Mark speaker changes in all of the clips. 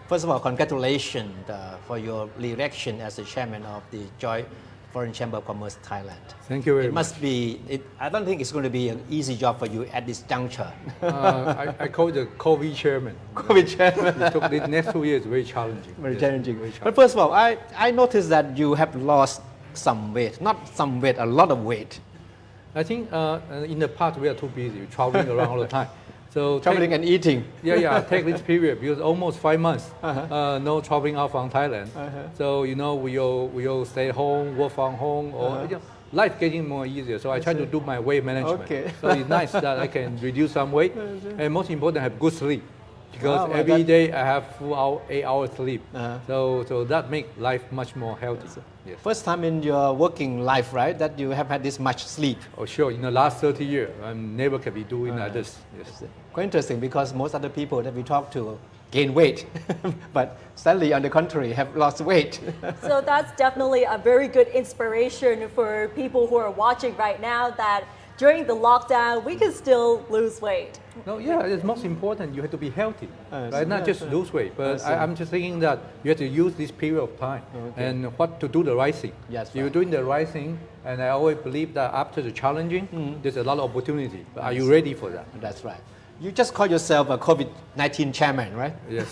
Speaker 1: First of all, congratulations for your re-election as the chairman of the Joint Foreign Chamber of Commerce Thailand.
Speaker 2: Thank you very
Speaker 1: It
Speaker 2: much.
Speaker 1: must be, I don't think it's going to be an easy job for you at this juncture.
Speaker 2: I call it the COVID chairman.
Speaker 1: COVID chairman.
Speaker 2: It took the next 2 years very challenging.
Speaker 1: Very
Speaker 2: Yes,
Speaker 1: challenging.
Speaker 2: very
Speaker 1: But first of all, I noticed that you have lost some weight, not some weight, a lot of weight.
Speaker 2: I think in the past we are too busy traveling around all the time. So
Speaker 1: Traveling and eating.
Speaker 2: take this period because almost 5 months no traveling out from Thailand. So we'll stay home, work from home, or life getting more easier. So I try to do my weight management.
Speaker 1: Okay.
Speaker 2: So it's nice that I can reduce some weight, and most important, have good sleep. Because
Speaker 1: Wow,
Speaker 2: every day I have full 8 hours sleep,
Speaker 1: Uh-huh.
Speaker 2: so that makes life much more healthy. Yes.
Speaker 1: First time in your working life, right, that you have had this much sleep.
Speaker 2: Oh sure, in the last 30 years, I never can be doing like this. Yes.
Speaker 1: Quite interesting because most other people that we talk to gain weight, but sadly, on the contrary, have lost weight.
Speaker 3: So that's definitely a very good inspiration for people who are watching right now that during the lockdown, we can still lose weight.
Speaker 2: No, yeah, it's most important. You have to be healthy, right? Not just lose weight, but
Speaker 1: see.
Speaker 2: I'm just thinking that you have to use this period of time and what to do the right thing.
Speaker 1: Yes,
Speaker 2: You're
Speaker 1: right.
Speaker 2: doing the right thing, and I always believe that after the challenging, there's a lot of opportunity. But are you ready for that?
Speaker 1: That's right. You just call yourself a COVID-19 chairman, right?
Speaker 2: Yes.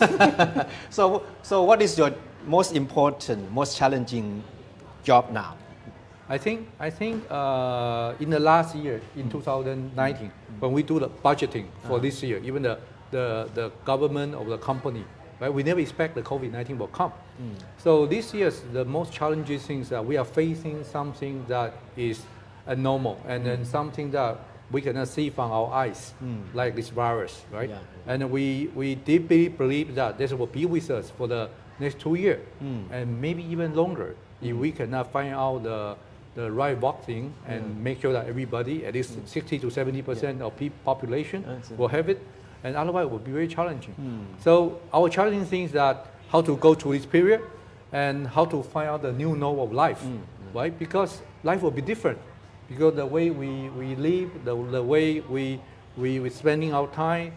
Speaker 1: So what is your most important, most challenging job now?
Speaker 2: I think in the last year, in 2019, when we do the budgeting for this year, even the government or the company, right, we never expect the COVID-19 will come. So this year, the most challenging things that we are facing something that is abnormal, and then something that we cannot see from our eyes, like this virus, right?
Speaker 1: Yeah.
Speaker 2: And we deeply believe that this will be with us for the next 2 years, and maybe even longer, if we cannot find out the right vaccine and make sure that everybody, at least 60 to 70% of population will have it, and otherwise it will be very challenging. So our challenging thing is that how to go through this period and how to find out the new normal of life, right? Because life will be different, because the way we live, the way we spending our time,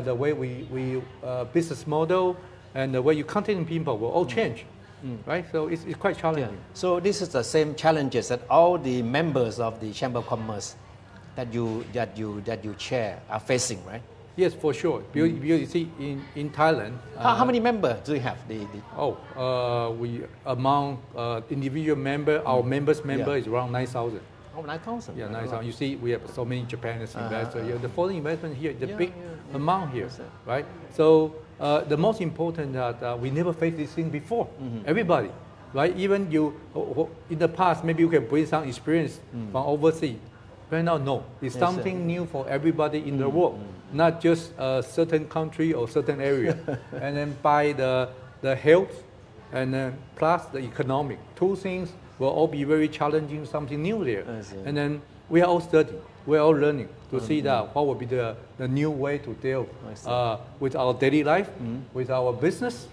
Speaker 2: the way we business model, and the way you contact people will all change. Right, so it's quite challenging.
Speaker 1: So this is the same challenges that all the members of the Chamber of Commerce that you chair are facing, right?
Speaker 2: Yes, for sure. Because you see, in Thailand,
Speaker 1: How many members do you have?
Speaker 2: we among individual member, our member is around 9,000.
Speaker 1: 9,000.
Speaker 2: Yeah, 9,000. You see, we have so many Japanese investors here. The foreign investment here, the big amount here, right? So the most important that we never faced this thing before. Everybody, right? Even you, in the past, maybe you can bring some experience from overseas. Right now, no. It's something new for everybody in the world, not just a certain country or certain area. And then by the health and then plus the economic, two things will all be very challenging, something new there. And then we are all studying, we are all learning to see that what will be the new way to deal with our daily life, with our business,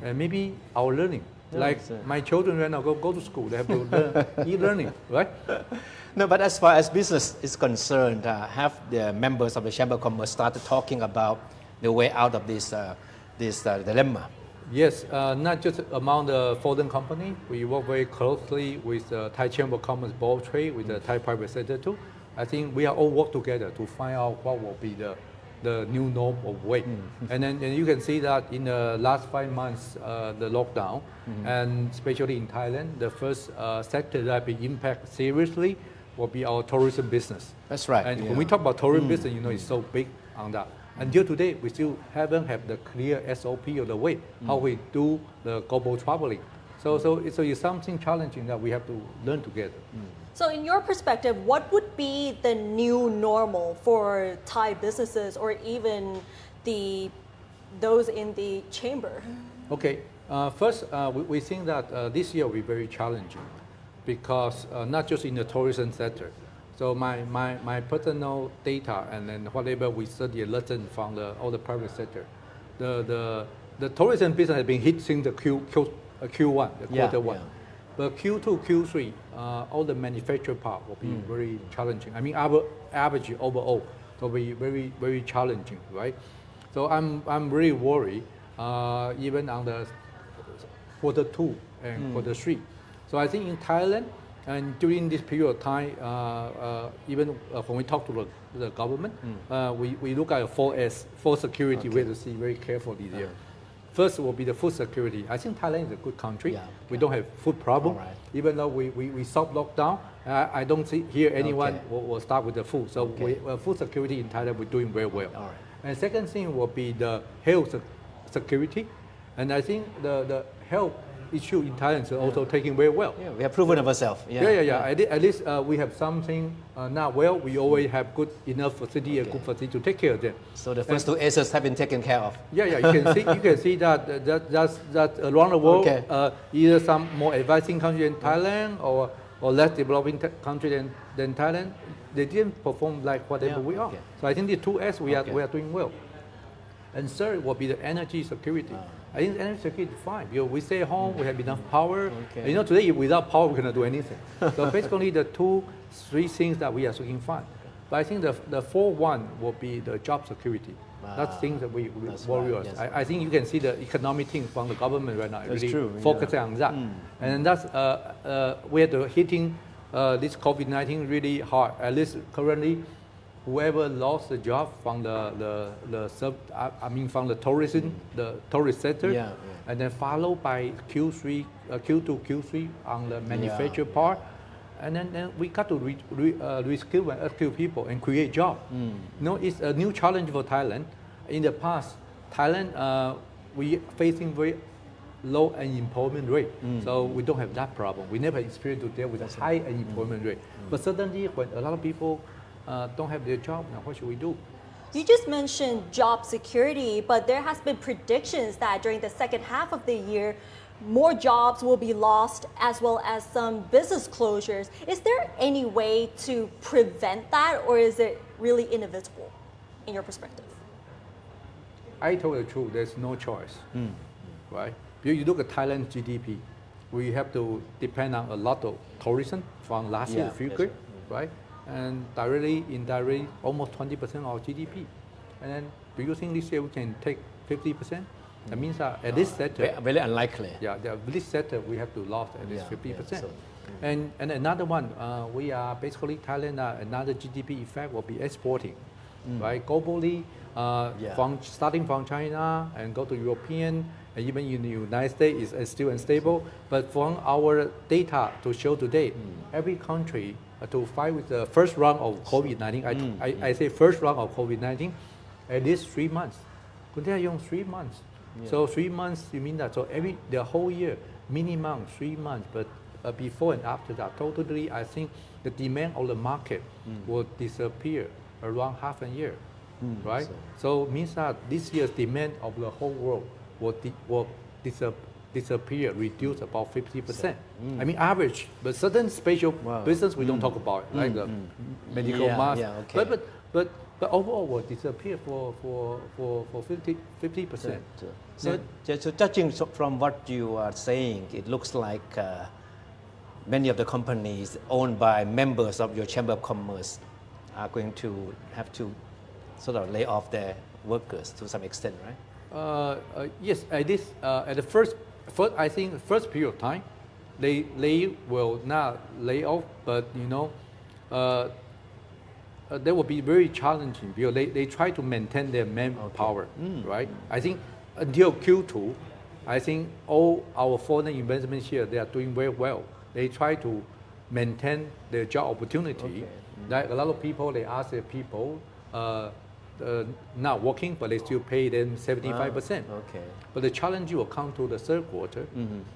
Speaker 2: and maybe our learning. Like my children right now go to school, they have to learn e-learning, right?
Speaker 1: No, but as far as business is concerned, have the members of the Chamber of Commerce started talking about the way out of this dilemma?
Speaker 2: Yes, not just among the foreign company. We work very closely with the Thai Chamber of Commerce Board of Trade, with the Thai private sector too. I think we are all work together to find out what will be the new norm of way. And then you can see that in the last 5 months, the lockdown, and especially in Thailand, the first sector that been impacted seriously will be our tourism business.
Speaker 1: That's right.
Speaker 2: And when we talk about tourism business, it's so big on that. Until today, we still haven't have the clear SOP of the way how we do the global traveling. So it's something challenging that we have to learn together.
Speaker 3: So in your perspective, what would be the new normal for Thai businesses or even those in the chamber?
Speaker 2: Okay, first we think that this year will be very challenging because not just in the tourism sector. So my personal data and then whatever we study and learn from all the private sector, the tourism business has been hit since the Q1, the quarter one. But Q2, Q3, all the manufacturing part will be very challenging. I mean, our average overall will be very, very challenging, right? So I'm really worried even on the quarter 2 and quarter 3. So I think in Thailand, and during this period of time, even when we talk to the government, we look at 4S, 4 security, we have to see very carefully there. First will be the food security. I think Thailand is a good country.
Speaker 1: Yeah,
Speaker 2: we don't have food problem.
Speaker 1: All right.
Speaker 2: Even though we soft lockdown, I don't hear anyone will start with the food. So food security in Thailand, we're doing very well.
Speaker 1: All right.
Speaker 2: And second thing will be the health security. And I think the health issue in Thailand is also taking very well.
Speaker 1: Yeah, we have proven ourselves.
Speaker 2: At least we have something now. Well, we always have good enough facility, a good facility to take care of them.
Speaker 1: So the first 2 S's have been taken care of.
Speaker 2: You can see that around the world, either some more advancing country than Thailand or less developing country than Thailand, they didn't perform like whatever we are. So I think the 2S we are doing well. And third will be the energy security. I think energy security is fine. We stay home, we have enough power. Today without power we cannot do anything. So basically the 2-3 things that we are looking fine. But I think the 4th one will be the job security. That's things that we worry us. I think you can see the economic thing from the government right now.
Speaker 1: That's
Speaker 2: really
Speaker 1: true.
Speaker 2: Focusing on that. And that's we're hitting this COVID-19 really hard. At least currently, whoever lost the job from from the tourism, the tourist sector, and then followed by Q2, Q3 on the manufacturing part, and then we got to reskill and upskill people and create jobs. It's a new challenge for Thailand. In the past, Thailand we facing very low unemployment rate, so we don't have that problem. We never experienced to deal with a high unemployment rate. But suddenly, when a lot of people don't have their job, now what should we do?
Speaker 3: You just mentioned job security, but there has been predictions that during the second half of the year, more jobs will be lost as well as some business closures. Is there any way to prevent that, or is it really inevitable in your perspective?
Speaker 2: I told the truth, there's no choice, right? You look at Thailand's GDP, we have to depend on a lot of tourism from last year's figure, right? And directly, indirectly, almost 20% of our GDP. And then, do you think this year we can take 50%? That means that at this sector,
Speaker 1: very unlikely.
Speaker 2: Yeah, this sector we have to lose at least 50%. And another one, we are basically Thailand. Another GDP effect will be exporting, right? Globally, starting from China and go to European, and even in the United States is still unstable. But from our data to show today, every country to fight with the first round of COVID-19, I say first round of COVID-19, at least 3 months. Could they use 3 months? So 3 months, you mean that? So the whole year, minimum 3 months, but before and after that, totally, I think the demand of the market will disappear around half a year, right? So means that this year's demand of the whole world will disappear, reduce about 50%. I mean average, but certain special business we don't talk about, like the medical mask. But overall will disappear for 50%.
Speaker 1: So judging from what you are saying, it looks like many of the companies owned by members of your Chamber of Commerce are going to have to sort of lay off their workers to some extent, right?
Speaker 2: Yes, at the first, I think first period of time, they will not lay off, but they will be very challenging because they try to maintain their manpower, right? I think until Q2, I think all our foreign investments here, they are doing very well. They try to maintain their job opportunity. Like a lot of people, they ask their people, not working, but they still pay them 75%. But the challenge will come to the third quarter,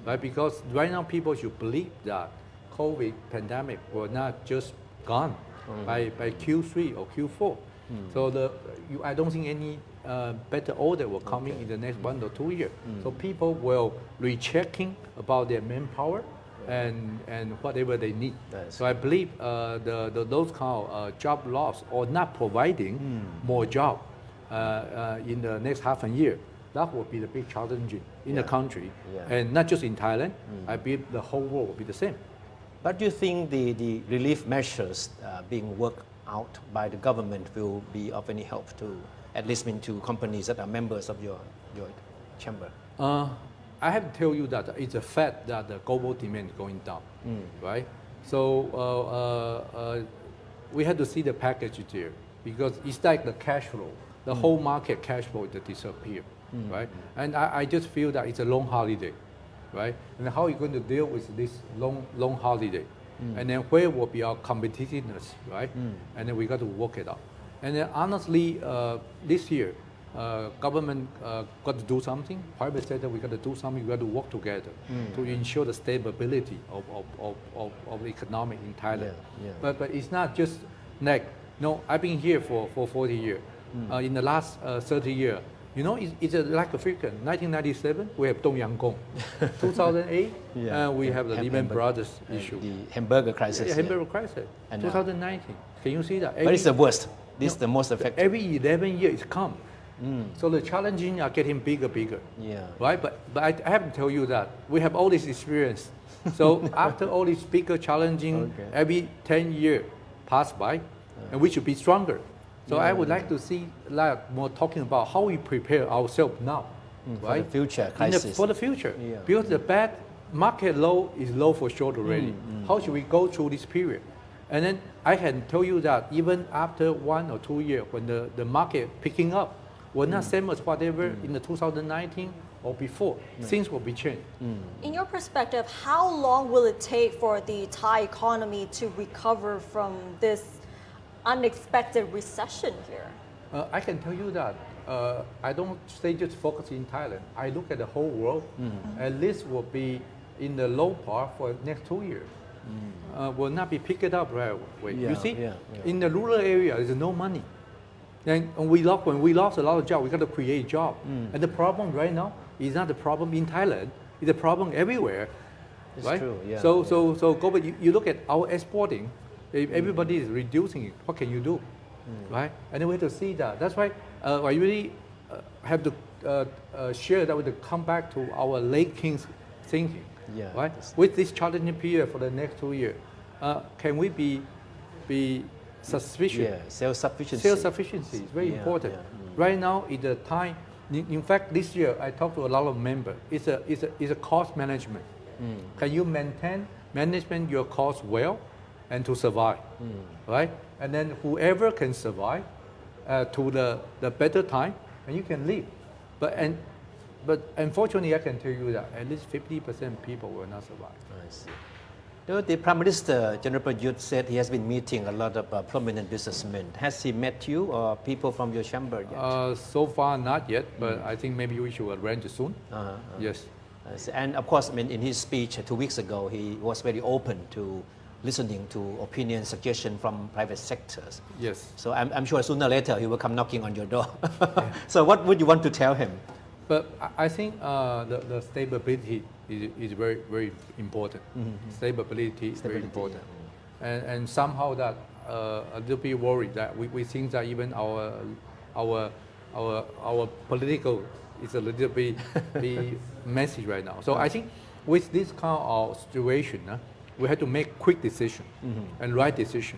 Speaker 2: right? Because right now people should believe that COVID pandemic will not just gone by Q3 or Q4. So I don't think any better order will come in the next 1 or 2 years. So people will rechecking about their manpower and whatever they need. So I believe those kind of job loss or not providing more job in the next half a year, that will be the big challenge in the country. And not just in Thailand, I believe the whole world will be the same.
Speaker 1: But do you think the relief measures being worked out by the government will be of any help to, at least to companies that are members of your chamber?
Speaker 2: I have to tell you that it's a fact that the global demand is going down, right? So we had to see the package there because it's like the cash flow. The whole market cash flow is disappear, right? And I just feel that it's a long holiday, right? And how are you going to deal with this long holiday? And then where will be our competitiveness, right? And then we got to work it out. And then honestly, this year, government got to do something. Private sector, we got to do something. We got to work together to ensure the stability of the economic in Thailand. But it's not just like, no, I've been here for 40 years. In the last 30 years, you know, it's like a figure. 1997, we have Dong Yang Gong. 2008, we have the Lehman Brothers issue.
Speaker 1: The hamburger crisis.
Speaker 2: Yeah, hamburger crisis. And 2019, can you see that?
Speaker 1: But it's the worst. This is the most effective.
Speaker 2: Every 11 years it comes. So the challenges are getting bigger. Right? But I have to tell you that we have all this experience. So after all these bigger challenging, every 10 years pass by, and we should be stronger. So I would like to see more talking about how we prepare ourselves now, right?
Speaker 1: For the future crisis.
Speaker 2: For the future, because the bad market low is low for sure already. How should we go through this period? And then I can tell you that even after 1 or 2 years, when the market picking up, we're not same as whatever in the 2019 or before. Things will be changed.
Speaker 3: In your perspective, how long will it take for the Thai economy to recover from this unexpected recession here?
Speaker 2: I can tell you that I don't stay just focused in Thailand. I look at the whole world. At least will be in the low part for next 2 years. Will not be picked up right away. You see, in the rural area, there's no money. And when we lost a lot of jobs, we got to create jobs. And the problem right now is not the problem in Thailand. It's a problem everywhere.
Speaker 1: It's
Speaker 2: right?
Speaker 1: true. Yeah.
Speaker 2: So go back. You look at our exporting. If everybody is reducing it, what can you do, right? And then we have to see that. That's why I really have to share that we have to come back to our late kings thinking, right? With this challenging period for the next 2 years, can we be sufficient?
Speaker 1: Yeah, self-sufficiency.
Speaker 2: Self-sufficiency is very important. Right now is the time. In fact, this year I talked to a lot of members. It's a cost management. Can you manage your cost well? And to survive, right? And then whoever can survive to the better time, and you can live. But unfortunately, I can tell you that at least 50% people will not survive.
Speaker 1: I see. The Prime Minister, General Prayut, said he has been meeting a lot of prominent businessmen. Has he met you or people from your chamber yet?
Speaker 2: So far, not yet, but I think maybe we should arrange it soon. Yes.
Speaker 1: And of course, I mean, in his speech 2 weeks ago, he was very open to listening to opinion, suggestion from private sectors.
Speaker 2: Yes.
Speaker 1: So I'm sure sooner or later he will come knocking on your door. So what would you want to tell him?
Speaker 2: But I think the stability is very, very important. Stability is very important. And somehow that a little bit worried that we think that even our political is a little bit messy right now. So I think with this kind of situation, we have to make quick decision and right decision,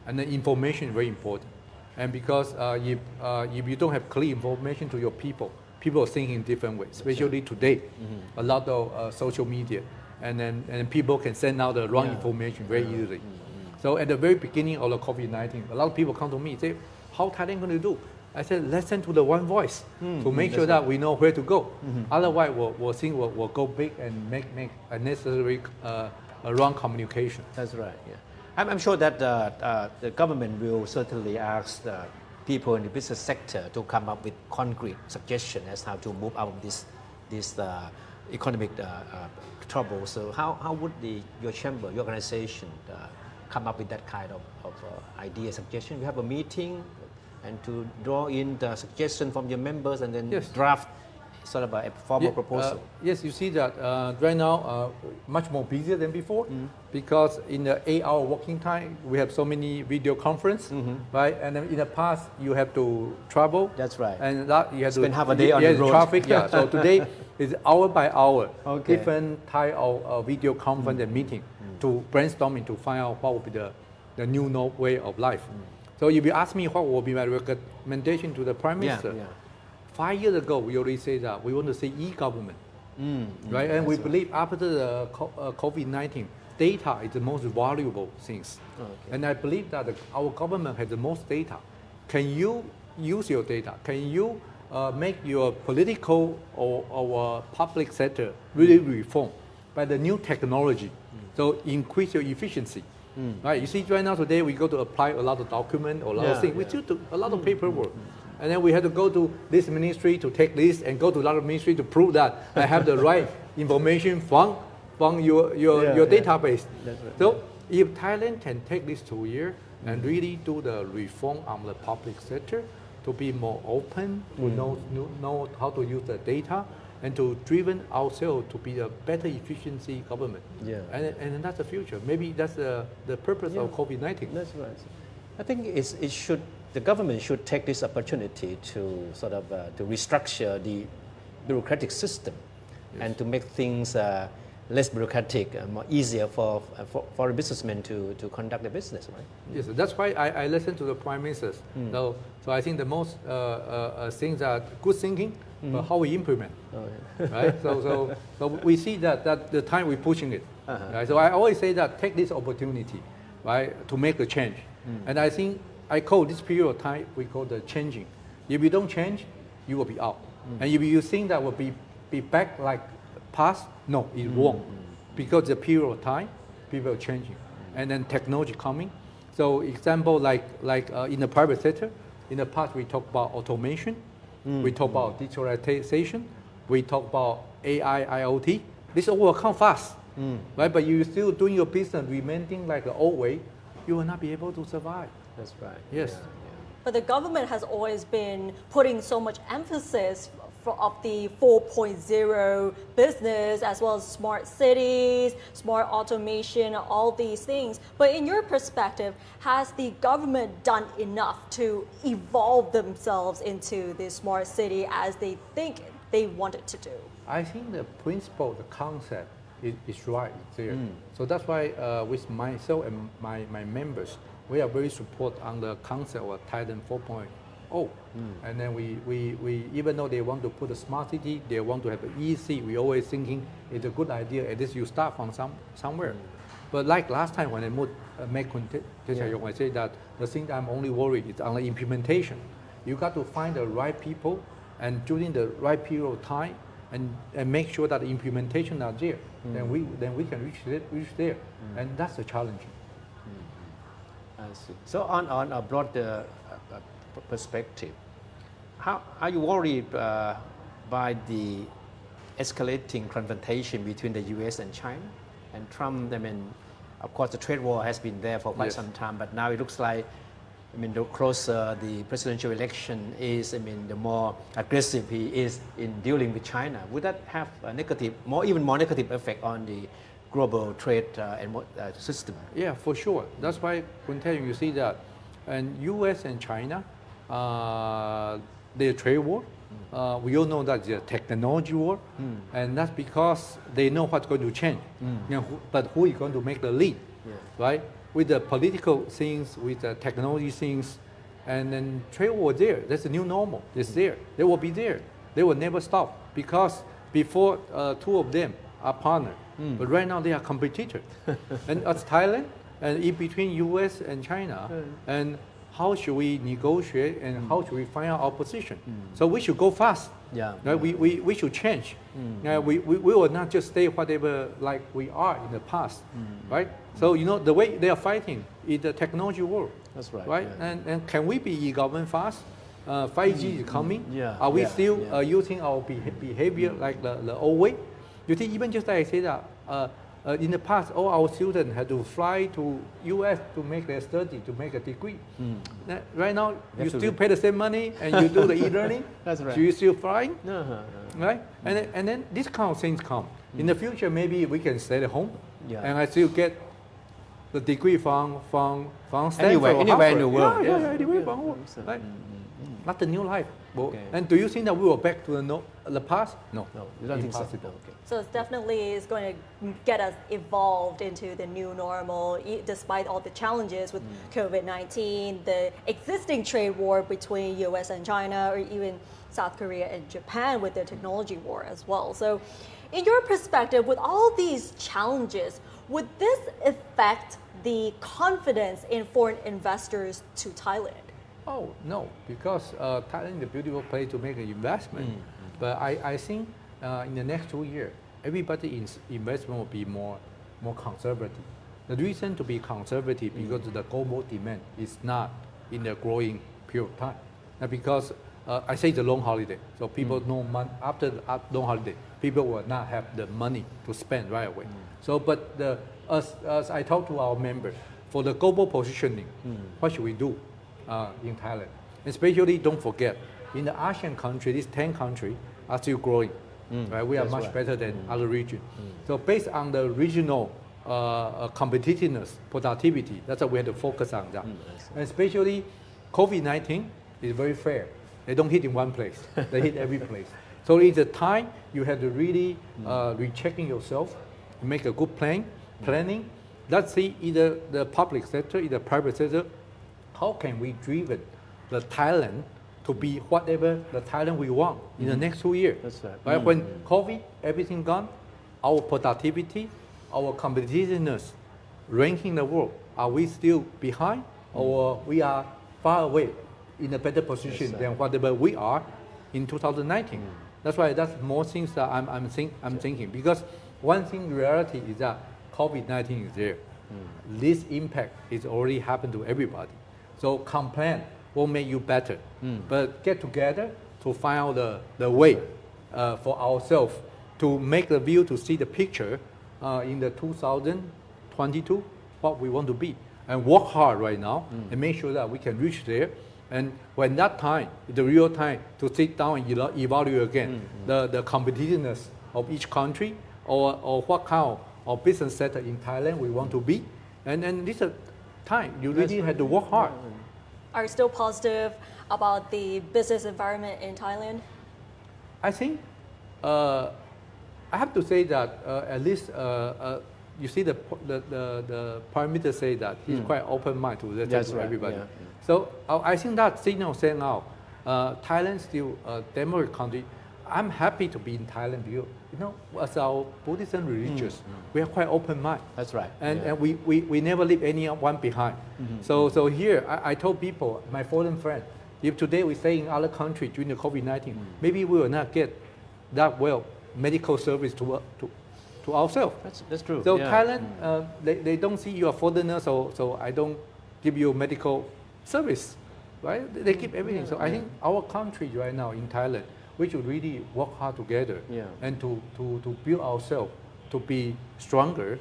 Speaker 2: and the information is very important. And because if you don't have clear information to your people are thinking different ways. Especially today, a lot of social media, and then people can send out the wrong information very easily. So at the very beginning of the COVID-19, a lot of people come to me and say, "How Thailand going to do?" I said, "Listen to the one voice to make sure that we know where to go. Otherwise, we'll go big and make unnecessary." Wrong communication.
Speaker 1: That's right. Yeah, I'm sure that the government will certainly ask the people in the business sector to come up with concrete suggestions as how to move out of this economic trouble. So how would your chamber, your organization, come up with that kind of idea, suggestion? We have a meeting and to draw in the suggestion from your members and then draft sort of a formal proposal.
Speaker 2: Yes, you see that right now much more busier than before because in the 8-hour working time we have so many video conference, right? And then in the past you have to travel.
Speaker 1: That's right.
Speaker 2: And that you have
Speaker 1: spend
Speaker 2: to
Speaker 1: half a day on the road.
Speaker 2: Traffic. So today is hour by hour, different type of video conference and meeting to brainstorming to find out what will be the new way of life. So if you ask me what will be my recommendation to the Prime Minister. 5 years ago, we already said that we want to see e-government, right? And we believe after the COVID-19, data is the most valuable things.
Speaker 1: Okay.
Speaker 2: And I believe that our government has the most data. Can you use your data? Can you make your political or public sector really reform by the new technology? So increase your efficiency. Right? You see, right now today we go to apply a lot of document or a lot of things. We still do a lot of paperwork. And then we have to go to this ministry to take this and go to another ministry to prove that I have the right information from your database.
Speaker 1: That's right.
Speaker 2: So if Thailand can take this 2 years and really do the reform on the public sector to be more open, to know how to use the data, and to driven ourselves to be a better efficiency government.
Speaker 1: Yeah.
Speaker 2: And that's the future. Maybe that's the purpose of COVID-19.
Speaker 1: That's right. I think the government should take this opportunity to sort of to restructure the bureaucratic system and to make things less bureaucratic and more easier for a businessman to conduct the business, right?
Speaker 2: Yes, that's why I listen to the prime ministers. So I think the most things are good thinking, but how we implement, right? So we see that the time we're pushing it. Right? So I always say that take this opportunity, right, to make a change. And I think I call this period of time we call the changing. If you don't change, you will be out. And if you think that will be back like past, no, it won't, because the period of time, people are changing, and then technology coming. So example like in the private sector, in the past we talk about automation, we talk about digitalization, we talk about AI, IoT. This all will come fast, right? But you still doing your business remaining like the old way, you will not be able to survive.
Speaker 1: That's right.
Speaker 2: Yes.
Speaker 1: Yeah.
Speaker 3: But the government has always been putting so much emphasis of the 4.0 business, as well as smart cities, smart automation, all these things. But in your perspective, has the government done enough to evolve themselves into this smart city as they think they want it to do?
Speaker 2: I think the principle, the concept is right there. So that's why with myself and my members, we are very support on the concept of Thailand 4.0. And then we even though they want to put a smart city, they want to have an EC, we always thinking it's a good idea, at least you start from somewhere. But like last time when I make I say that the thing I'm only worried is on the implementation. You got to find the right people and during the right period of time and make sure that the implementation are there. Then we can reach there. And that's the challenge.
Speaker 1: I see. So on a broader perspective, how are you worried by the escalating confrontation between the U.S. and China and Trump? I mean, of course, the trade war has been there for quite some time, but now it looks like, I mean, the closer the presidential election is, I mean, the more aggressive he is in dealing with China. Would that have a negative, even more negative effect on the global trade system? Yeah,
Speaker 2: for sure. That's why when you see that, and U.S. and China, their trade war, we all know that it's a technology war, and that's because they know what's going to change. But who is going to make the lead, right? With the political things, with the technology things, and then trade war there. That's the new normal. It's there. They will be there. They will never stop because before two of them are partners. But right now they are competitors. And as Thailand, and in between US and China, and how should we negotiate and how should we find out our position? So we should go fast. Right? We should change. We will not just stay whatever like we are in the past. Right? So the way they are fighting is the technology world.
Speaker 1: That's right.
Speaker 2: Right?
Speaker 1: Yeah.
Speaker 2: And can we be e-government fast? 5G is coming. Are we still using our behavior like the old way? You see, even just like I said that in the past, all our students had to fly to US to make their study, to make a degree. Right now, you still pay the same money and you do the e-learning.
Speaker 1: That's right.
Speaker 2: So you still flying, right?
Speaker 1: Mm.
Speaker 2: And then this kind of things come. In the future, maybe we can stay at home, and I still get the degree from Stanford
Speaker 1: anywhere in the world.
Speaker 2: Anywhere from the world, right? not the new life. Well,
Speaker 1: Okay.
Speaker 2: and do you think that we will back to the past? No,
Speaker 1: No, you don't think so?
Speaker 2: impossible.
Speaker 1: Okay.
Speaker 3: So it's definitely is going to get us evolved into the new normal, despite all the challenges with COVID-19, the existing trade war between U.S. and China, or even South Korea and Japan with the technology war as well. So, in your perspective, with all these challenges, would this affect the confidence in foreign investors to Thailand?
Speaker 2: Oh, no, because Thailand is a beautiful place to make an investment. But I think in the next 2 years, everybody's investment will be more conservative. The reason to be conservative because the global demand is not in the growing period of time. Now because I say the long holiday, so people no money after the long holiday, people will not have the money to spend right away. So, but as I talk to our members, for the global positioning, what should we do in Thailand? Especially, don't forget, in the ASEAN country, these 10 countries are still growing. Right? We are
Speaker 1: That's
Speaker 2: much
Speaker 1: right.
Speaker 2: better than other regions. So based on the regional competitiveness, productivity, that's what we have to focus on that. And especially COVID-19 is very fair. They don't hit in one place. They hit every place. So it's a time you have to really rechecking yourself, make a good planning. Let's see either the public sector, either private sector, how can we driven the Thailand to be whatever the Thailand we want in the next 2 years.
Speaker 1: That's right.
Speaker 2: Right? When COVID, everything gone, our productivity, our competitiveness, ranking the world, are we still behind or we are far away in a better position than whatever we are in 2019? That's why that's more things that I'm thinking. Because one thing, reality is that COVID-19 is there. This impact is already happened to everybody. So complain will make you better. But get together to find out the way for ourselves to make the view, to see the picture in the 2022, what we want to be. And work hard right now and make sure that we can reach there. And when that time, the real time to sit down and evaluate again the competitiveness of each country or what kind of business sector in Thailand we want to be. And this is a time you really have to work hard.
Speaker 3: Are you still positive about the business environment in Thailand?
Speaker 2: I think I have to say that at least you see the Prime Minister say that he's quite open mind to listen
Speaker 1: That's
Speaker 2: to
Speaker 1: right,
Speaker 2: everybody.
Speaker 1: yeah.
Speaker 2: So I think that signal saying out Thailand still a democratic country. I'm happy to be in Thailand because as our Buddhist and religious, we are quite open mind.
Speaker 1: That's right.
Speaker 2: And we never leave anyone behind. So here, I told people, my foreign friends, if today we stay in other country during the COVID-19, maybe we will not get that well medical service to ourselves.
Speaker 1: That's true.
Speaker 2: So
Speaker 1: yeah.
Speaker 2: Thailand, they don't see you are foreigner, so I don't give you medical service, right? They keep everything. So I think our country right now in Thailand, we should really work hard together and to build ourselves to be stronger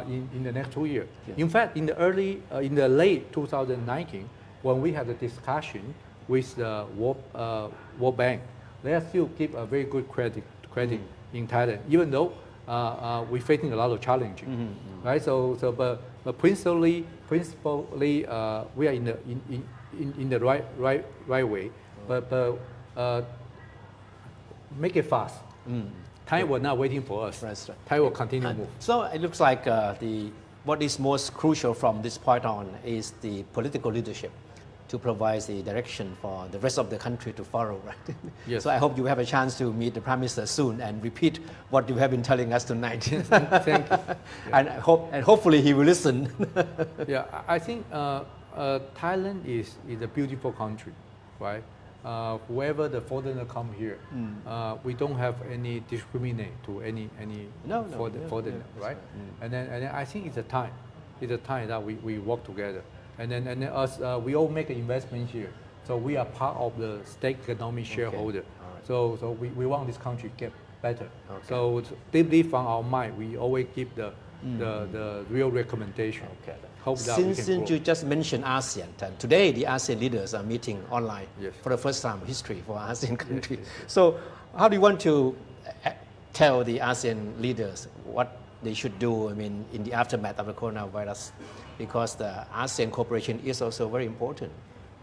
Speaker 2: in the next 2 years. In fact, in the late 2019, when we had a discussion with the World Bank, they still give a very good credit in Thailand, even though we're facing a lot of challenges, right? But principally, we are in the right way, but make it fast. Time was not waiting for us.
Speaker 1: That's right.
Speaker 2: Time will continue to move.
Speaker 1: So it looks like what is most crucial from this point on is the political leadership to provide the direction for the rest of the country to follow, right?
Speaker 2: Yes.
Speaker 1: So I hope you have a chance to meet the Prime Minister soon and repeat what you have been telling us tonight.
Speaker 2: Thank you.
Speaker 1: And hopefully he will listen.
Speaker 2: Yeah, I think Thailand is a beautiful country, right? Whoever the foreigner come here, we don't have any discriminate to any foreigner, right? And then I think it's a time that we work together, and then us we all make an investment here, so we are part of the state economic shareholder.
Speaker 1: Right.
Speaker 2: So we want this country to get better.
Speaker 1: Okay.
Speaker 2: So deeply from our mind, we always give the real recommendation.
Speaker 1: Okay.
Speaker 2: Hope that we
Speaker 1: Since
Speaker 2: can grow.
Speaker 1: you just mentioned ASEAN, and today the ASEAN leaders are meeting online
Speaker 2: Yes.
Speaker 1: for the first time in history for ASEAN countries. So how do you want to tell the ASEAN leaders what they should do, in the aftermath of the coronavirus? Because the ASEAN cooperation is also very important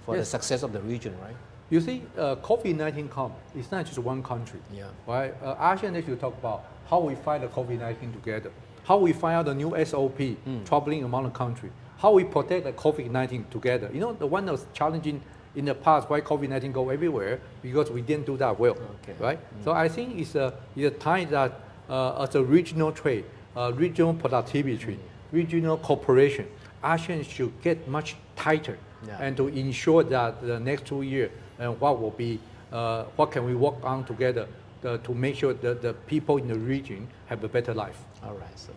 Speaker 1: for the
Speaker 2: Yes.
Speaker 1: success of the region, right?
Speaker 2: You see, COVID-19 come. It's not just one country.
Speaker 1: Yeah.
Speaker 2: Right. ASEAN should talk about how we fight the COVID-19 together, how we find out the new SOP traveling among the country, how we protect the COVID-19 together. You know, the one that was challenging in the past, why COVID-19 go everywhere, because we didn't do that well,
Speaker 1: Okay.
Speaker 2: right? So I think it's a time that as a regional trade, regional productivity, regional cooperation, ASEAN should get much tighter
Speaker 1: Yeah.
Speaker 2: and to ensure that the next 2 years, what will be, what can we work on together to make sure that the people in the region have a better life.
Speaker 1: All right. So